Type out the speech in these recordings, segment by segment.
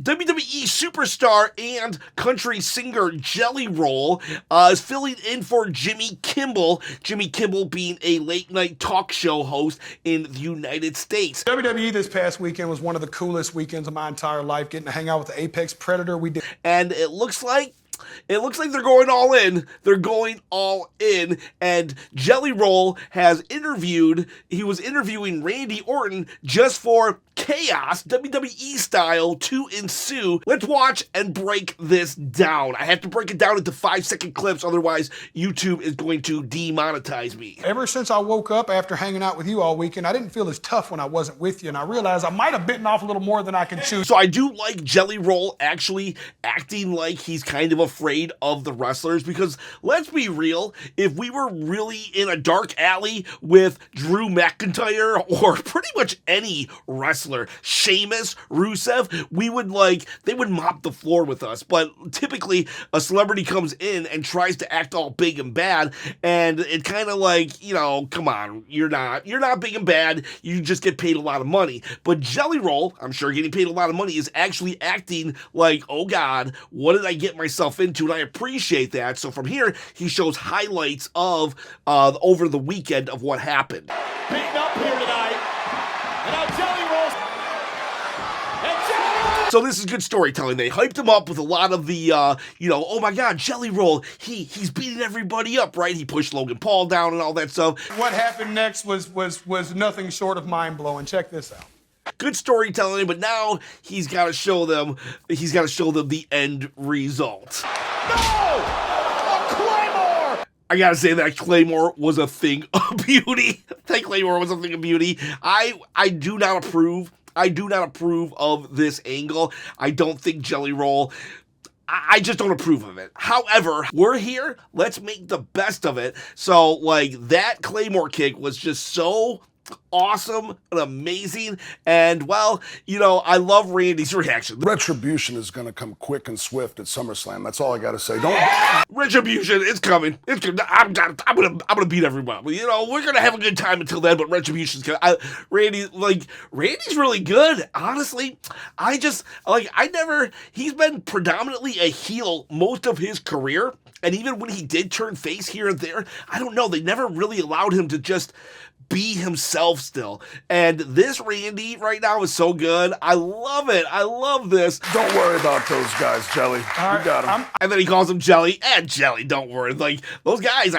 WWE superstar and country singer Jelly Roll is filling in for Jimmy Kimmel. Jimmy Kimmel being a late-night talk show host in the United States. WWE this past weekend was one of the coolest weekends of my entire life, getting to hang out with the Apex Predator. And it looks like they're going all in. They're going all in. And Jelly Roll he was interviewing Randy Orton just for chaos, WWE style, to ensue. Let's watch and break this down. I have to break it down into 5-second clips, otherwise YouTube is going to demonetize me. Ever since I woke up after hanging out with you all weekend, I didn't feel as tough when I wasn't with you, and I realized I might have bitten off a little more than I can chew. So I do like Jelly Roll actually acting like he's kind of afraid of the wrestlers, because let's be real, if we were really in a dark alley with Drew McIntyre or pretty much any wrestler, Sheamus, Rusev, they would mop the floor with us. But typically a celebrity comes in and tries to act all big and bad, and it kind of like, come on, you're not big and bad, you just get paid a lot of money. But Jelly Roll, I'm sure getting paid a lot of money, is actually acting like, oh God, what did I get myself into? And I appreciate that. So from here, he shows highlights of over the weekend of what happened. Beaten up here tonight. And now Jelly Roll. So this is good storytelling. They hyped him up with a lot of the, oh my God, Jelly Roll, he's beating everybody up, right? He pushed Logan Paul down and all that stuff. What happened next was nothing short of mind-blowing. Check this out. Good storytelling, but now he's got to show them the end result. No! A Claymore! I gotta say that Claymore was a thing of beauty. That Claymore was a thing of beauty. I do not approve. I do not approve of this angle. I don't think Jelly Roll, I just don't approve of it. However, we're here. Let's make the best of it. So, that Claymore kick was just so awesome and amazing, and I love Randy's reaction. Retribution is going to come quick and swift at SummerSlam. That's all I got to say. Retribution, it's coming. It's good. I'm gonna beat everyone. We're gonna have a good time until then, but Retribution's coming. Randy's really good. Honestly, he's been predominantly a heel most of his career, and even when he did turn face here and there, I don't know, they never really allowed him to just be himself still. And this Randy right now is so good. I love it. I love this. Don't worry about those guys, Jelly. You got them. And then he calls him Jelly. And Jelly, don't worry. Those guys,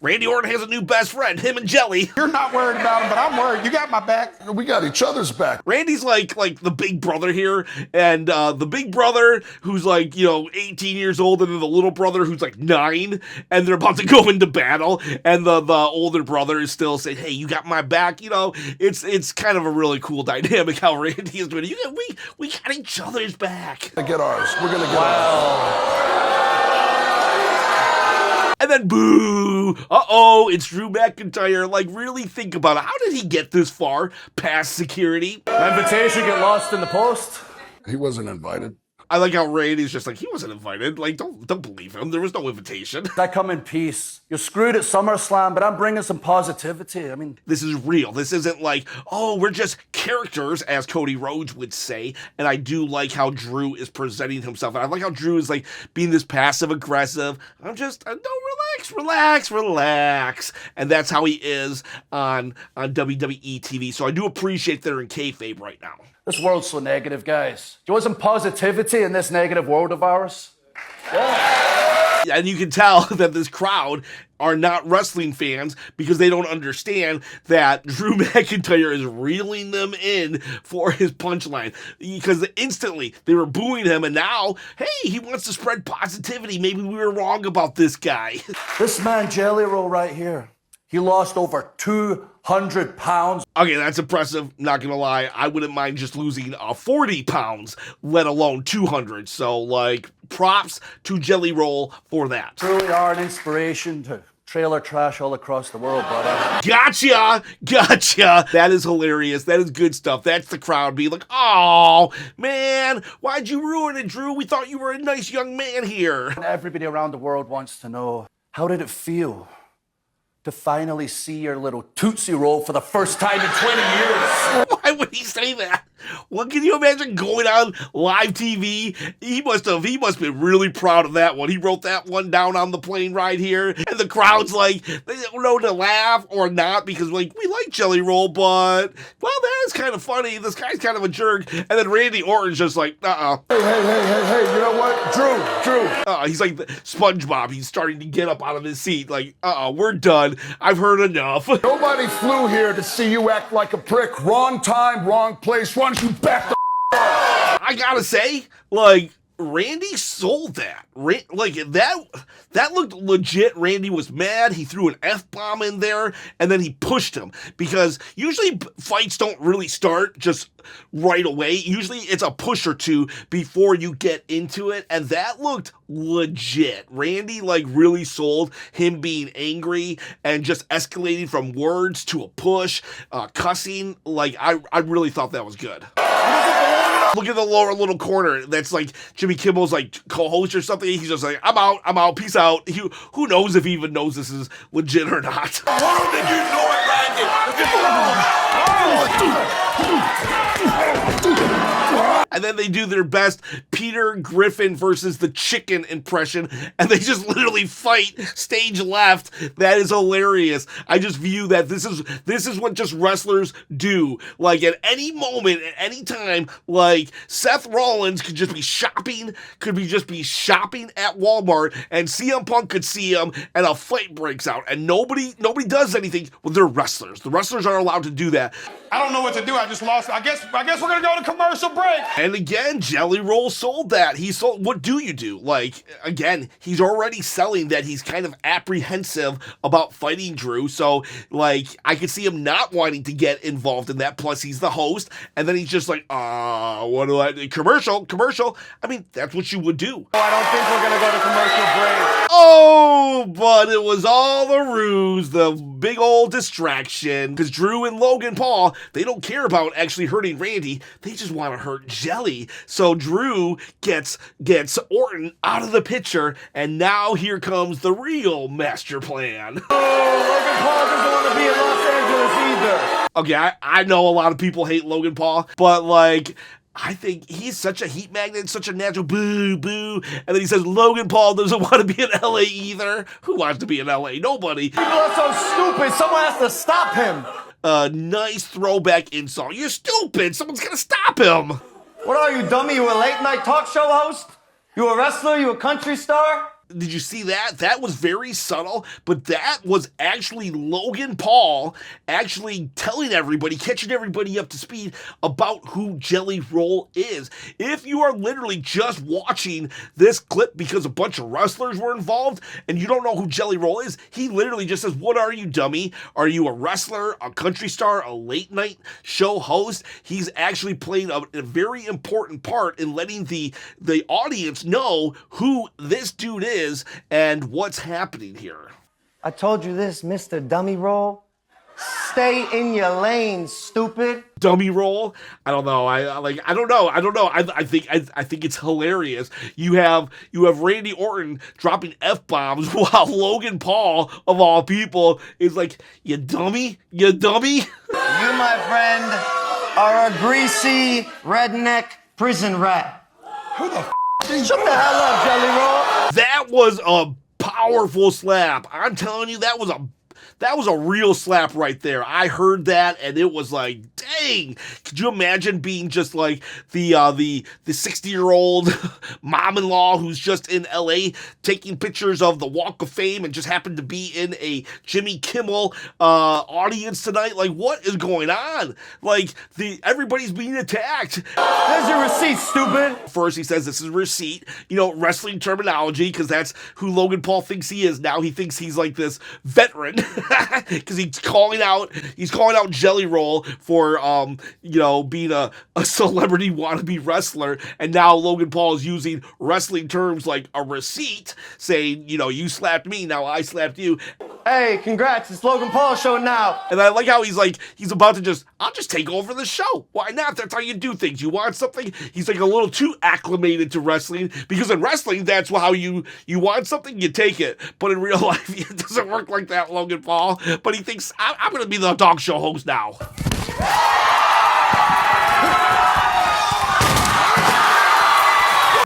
Randy Orton has a new best friend, him and Jelly. You're not worried about him, but I'm worried. You got my back. We got each other's back. Randy's like the big brother here, and the big brother who's 18 years old, and then the little brother who's 9, and they're about to go into battle, and the older brother is still saying, hey, you got my back. It's kind of a really cool dynamic how Randy is doing it. We got each other's back. Get ours. We're gonna get ours. And then boo! Uh-oh, it's Drew McIntyre. Really think about it. How did he get this far past security? Invitation get lost in the post. He wasn't invited. I like how Randy's just he wasn't invited. Don't believe him. There was no invitation. I come in peace. You're screwed at SummerSlam, but I'm bringing some positivity. This is real. This isn't we're just characters, as Cody Rhodes would say. And I do like how Drew is presenting himself. And I like how Drew is being this passive aggressive. Relax. And that's how he is on WWE TV. So I do appreciate they're in kayfabe right now. This world's so negative, guys. Do you want some positivity in this negative world of ours? Yeah. And you can tell that this crowd are not wrestling fans, because they don't understand that Drew McIntyre is reeling them in for his punchline. Because instantly they were booing him, and now, hey, he wants to spread positivity. Maybe we were wrong about this guy. This man, Jelly Roll, right here, he lost over 200 pounds. Okay, that's impressive. Not gonna lie, I wouldn't mind just losing 40 pounds, let alone 200. So, props to Jelly Roll for that. Truly are an inspiration to trailer trash all across the world, buddy. Gotcha. That is hilarious. That is good stuff. That's the crowd being like, oh, man, why'd you ruin it, Drew? We thought you were a nice young man here. Everybody around the world wants to know, how did it feel to finally see your little Tootsie Roll for the first time in 20 years? Why would he say that? What can you imagine going on live TV? He must have been really proud of that one. He wrote that one down on the plane ride here, and the crowd's like, they don't know to laugh or not because like we like Jelly Roll, but well, that is kind of funny. This guy's kind of a jerk. And then Randy Orton's just like, Hey, you know what? Drew. He's like SpongeBob. He's starting to get up out of his seat. Like, we're done. I've heard enough. Nobody flew here to see you act like a prick. Wrong time, wrong place. Why don't you back the I gotta say, like, Randy sold that. That looked legit. Randy was mad. He threw an F-bomb in there, and then he pushed him. Because usually fights don't really start just right away. Usually it's a push or two before you get into it, and that looked legit. Randy, like, really sold him being angry and just escalating from words to a push, cussing. Like, I really thought that was good. Look at the lower little corner. That's like Jimmy Kimmel's like co-host or something. He's just like, I'm out, peace out. Who knows if he even knows this is legit or not. How did you know it, Randy? And then they do their best Peter Griffin versus the chicken impression, and they just literally fight stage left. That is hilarious. I just view that this is what just wrestlers do. Like at any moment, at any time, like Seth Rollins could just be shopping at Walmart, and CM Punk could see him, and a fight breaks out, and nobody does anything. Well, they're wrestlers. The wrestlers are allowed to do that. I don't know what to do. I just lost. I guess we're gonna go to commercial break. And again, Jelly Roll sold that. He sold. What do you do? Like, again, he's already selling that he's kind of apprehensive about fighting Drew. So, like, I could see him not wanting to get involved in that. Plus, he's the host. And then he's just like, what do I do? Commercial. I mean, that's what you would do. I don't think we're going to go to commercial break. Oh, but it was all the ruse, the big old distraction. Because Drew and Logan Paul, they don't care about actually hurting Randy. They just want to hurt Jelly. So Drew gets Orton out of the picture, and now here comes the real master plan. Logan Paul doesn't want to be in Los Angeles either. Okay, I know a lot of people hate Logan Paul, but like, I think he's such a heat magnet, such a natural boo. And then he says Logan Paul doesn't want to be in LA either. Who wants to be in LA? Nobody. People are so stupid. Someone has to stop him. Nice throwback insult. You're stupid. Someone's gonna stop him. What are you, dummy? You a late night talk show host? You a wrestler? You a country star? Did you see that? That was very subtle, but that was actually Logan Paul actually telling everybody, catching everybody up to speed about who Jelly Roll is. If you are literally just watching this clip because a bunch of wrestlers were involved and you don't know who Jelly Roll is, he literally just says, what are you, dummy? Are you a wrestler, a country star, a late night show host? He's actually playing a very important part in letting the audience know who this dude is and what's happening here. I told you this, Mr. Dummy Roll. Stay in your lane, stupid. Dummy Roll? I don't know. I don't know. I think it's hilarious. You have Randy Orton dropping F-bombs while Logan Paul, of all people, is like, you dummy? You, my friend, are a greasy, redneck prison rat. Who the Shut the hell up, Jelly Roll. That was a powerful slap. I'm telling you, that was a real slap right there. I heard that, and it was like, dang. Could you imagine being just like the 60-year-old mom-in-law who's just in LA taking pictures of the Walk of Fame and just happened to be in a Jimmy Kimmel audience tonight? Like, what is going on? Like, everybody's being attacked. There's your receipt, stupid. First, he says this is a receipt, wrestling terminology, because that's who Logan Paul thinks he is now. He thinks he's like this veteran. Because he's calling out Jelly Roll for being a celebrity wannabe wrestler, and now Logan Paul is using wrestling terms like a receipt, saying, you slapped me, now I slapped you. Hey, congrats, it's Logan Paul's show now. And I like how he's about to I'll just take over the show. Why not? That's how you do things. You want something? He's like a little too acclimated to wrestling, because in wrestling, that's how you want something, you take it. But in real life, it doesn't work like that, Logan Paul. But he thinks, I'm going to be the talk show host now.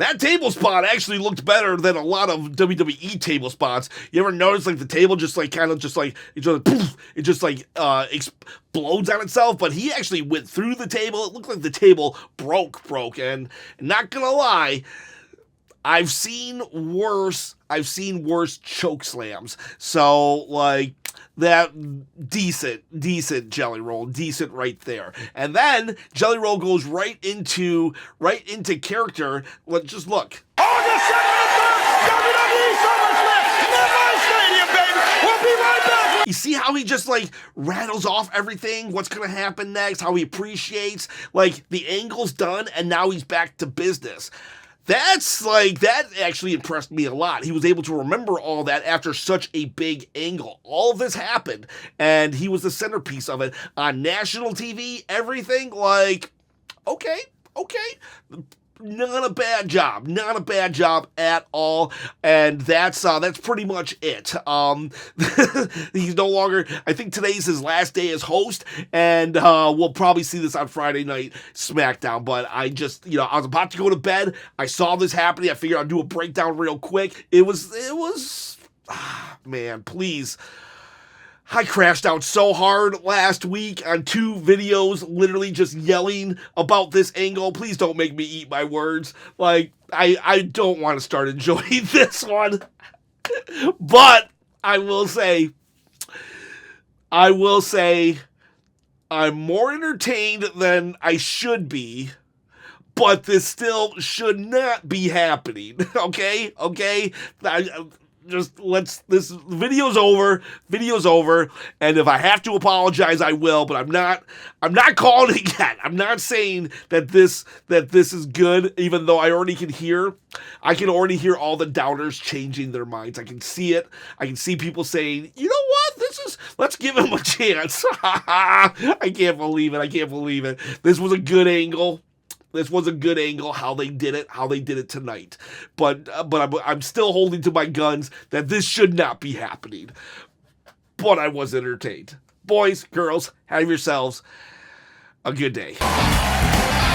That table spot actually looked better than a lot of WWE table spots. You ever notice like the table just like kind of just like it just like explodes on itself? But he actually went through the table. It looked like the table broke. And not gonna lie, I've seen worse choke slams. So like that decent Jelly Roll, decent right there. And then Jelly Roll goes right into character. Let's just look. August 7th, WWE SummerSlam, Levi Stadium, baby. We'll be right back. You see how he just like rattles off everything, what's gonna happen next, how he appreciates, like the angle's done, and now he's back to business. That actually impressed me a lot. He was able to remember all that after such a big angle. All of this happened, and he was the centerpiece of it on national TV, everything. Like, okay. Not a bad job at all, and that's pretty much it. He's no longer, I think today's his last day as host, and we'll probably see this on Friday Night SmackDown, but I just, I was about to go to bed, I saw this happening, I figured I'd do a breakdown real quick. It was, man, please. I crashed out so hard last week on 2 videos, literally just yelling about this angle. Please don't make me eat my words. Like, I don't want to start enjoying this one. But I will say, I'm more entertained than I should be. But this still should not be happening. Okay? This video's over, and if I have to apologize, I will, but I'm not calling it yet. I'm not saying that this is good, even though I can already hear all the doubters changing their minds. I can see it. I can see people saying, you know what, let's give him a chance. I can't believe it. This was a good angle. How they did it tonight. But I'm still holding to my guns that this should not be happening. But I was entertained. Boys, girls, have yourselves a good day.